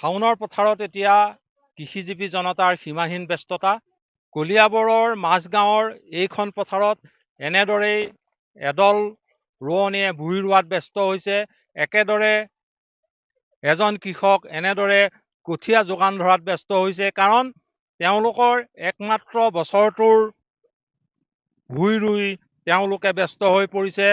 শাওনৰ পথাৰত এতিয়া কৃষিজীৱী জনতাৰ সীমাহীন ব্যস্ততা। কলিয়াবৰৰ মাজগাঁৱৰ এইখন পথাৰত এনেদৰেই এদল ৰোৱনীয়ে ভূঁই ৰোৱাত ব্যস্ত হৈছে। একেদৰে এজন কৃষক এনেদৰে কঠীয়া যোগান ধৰাত ব্যস্ত হৈছে, কাৰণ তেওঁলোকৰ একমাত্ৰ বছৰটোৰ ভূঁই ৰুই তেওঁলোকে ব্যস্ত হৈ পৰিছে।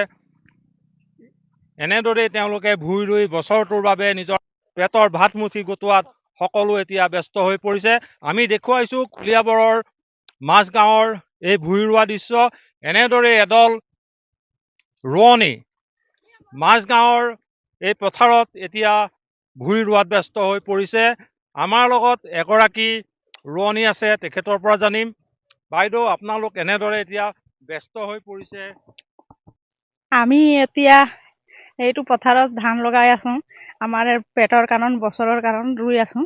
এনেদৰেই তেওঁলোকে ভূঁই ৰুই বছৰটোৰ বাবে নিজৰ পেটৰ ভাতমুঠি গোটোৱাত সকলো এতিয়া ব্যস্ত হৈ পৰিছে। আমি দেখুৱাইছোঁ কলিয়াবৰৰ মাজগাঁৱৰ এই ভূঁই ৰোৱা দৃশ্য। এনেদৰে এদল ৰোৱনী মাজগাঁৱৰ এই পথাৰত এতিয়া ভূঁই ৰোৱাত ব্যস্ত হৈ পৰিছে। আমাৰ লগত এগৰাকী ৰোৱনী আছে, তেখেতৰ পৰা জানিম। বাইদেউ, আপোনালোক এনেদৰে এতিয়া ব্যস্ত হৈ পৰিছে? আমি এতিয়া এইটো পথাৰত ধান লগাই আছো। আমাৰ পেটৰ কাৰণ, বছৰৰ কাৰণ ৰুই আছো।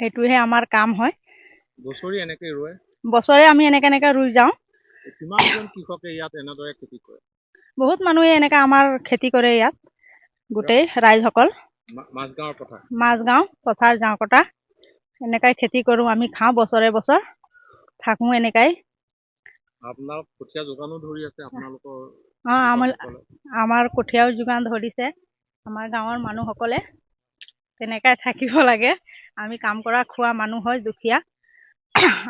এইটোহে আমাৰ কাম হয়। বছৰি এনেকৈ ৰুৱে? বছৰে আমি এনেকে ৰুই যাওঁ। কিমানজন কৃষকে ইয়াত এনেদৰে খেতি কৰে? বহুত মানুহে এনেকা আমাৰ খেতি কৰে ইয়াত, গোটেই ৰাইজসকল। মাজগাঁও পথাৰ যাওঁকটা এনেকাই খেতি কৰোঁ। আমি খাওঁ বছৰে বছৰ, থাকোঁ এনেকাই। আপোনাৰ কঠীয়া যোগানো ধৰি আছে আপোনালোকৰ? আমাৰ কঠীয়াও যোগান ধৰিছে আমাৰ গাঁৱৰ মানুহসকলে। তেনেকাই থাকিব লাগে। আমি কাম কৰা খোৱা মানুহ হয়, দুখীয়া।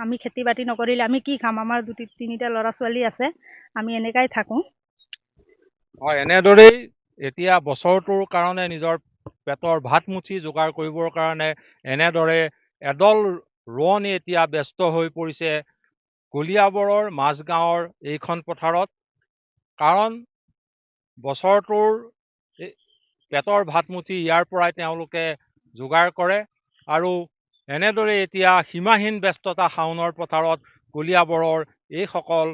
আমি খেতি বাতি নকৰিলে আমি কি খাম? আমাৰ তিনিটা ল'ৰা ছোৱালী আছে, আমি এনেকাই থাকোঁ। হয়, এনেদৰেই এতিয়া বছৰটোৰ কাৰণে নিজৰ পেটৰ ভাতমুঠি যোগাৰ কৰিবৰ কাৰণে এনেদৰে এদল ৰোৱনী এতিয়া ব্যস্ত হৈ পৰিছে কলিয়াবৰৰ মাজগাঁৱৰ এইখন পথাৰত। কাৰণ বছৰটোৰ পেটৰ ভাতমুঠি ইয়াৰ পৰাই তেওঁলোকে যোগাৰ কৰে। আৰু এনেদৰে এতিয়া সীমাহীন ব্যস্ততা শাওনৰ পথাৰত কলিয়াবৰৰ এইসকল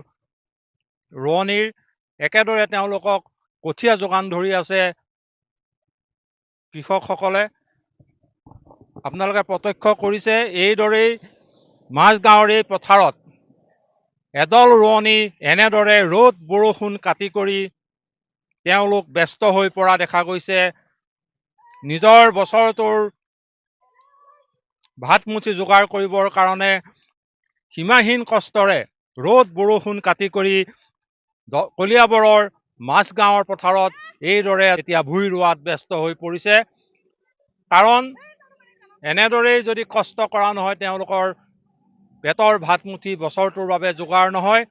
ৰোৱনীৰ। একেদৰে তেওঁলোকক কঠীয়া যোগান ধৰি আছে কৃষকসকলে। আপোনালোকে প্ৰত্যক্ষ কৰিছে এইদৰেই মাজগাঁৱৰ এই পথাৰত এদল ৰোৱনী এনেদৰে ৰ'দ বৰষুণ কাটি কৰি তেওঁলোক ব্যস্ত হৈ পৰা দেখা গৈছে। নিজৰ বছৰটোৰ ভাতমুঠি যোগাৰ কৰিবৰ কাৰণে সীমাহীন কষ্টৰে ৰ'দ বৰষুণ কাটি কৰি কলিয়াবৰৰ মাজগাঁৱৰ পথাৰত এইদৰে এতিয়া ভূঁই ৰোৱাত ব্যস্ত হৈ পৰিছে। কাৰণ এনেদৰেই যদি কষ্ট কৰা নহয়, তেওঁলোকৰ পেটৰ ভাতমুঠি বছৰটোৰ বাবে যোগাৰ নহয়।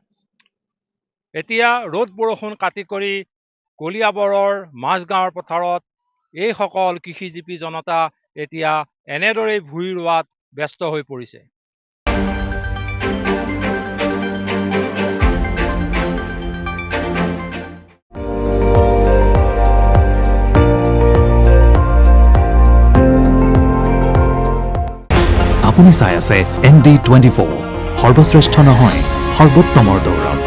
এতিয়া ৰ'দ বৰষুণ কাটি কৰি কলিয়াবৰৰ মাজগাঁৱৰ পথাৰত এইসকল কৃষিজীৱী জনতা এতিয়া এনেদৰেই ভূঁই ৰোৱাত ব্যস্ত হৈ পৰিছে। আপুনি চাই আছে ND24, সৰ্বশ্ৰেষ্ঠ নহয়, সৰ্বোত্তমৰ দৌৰ।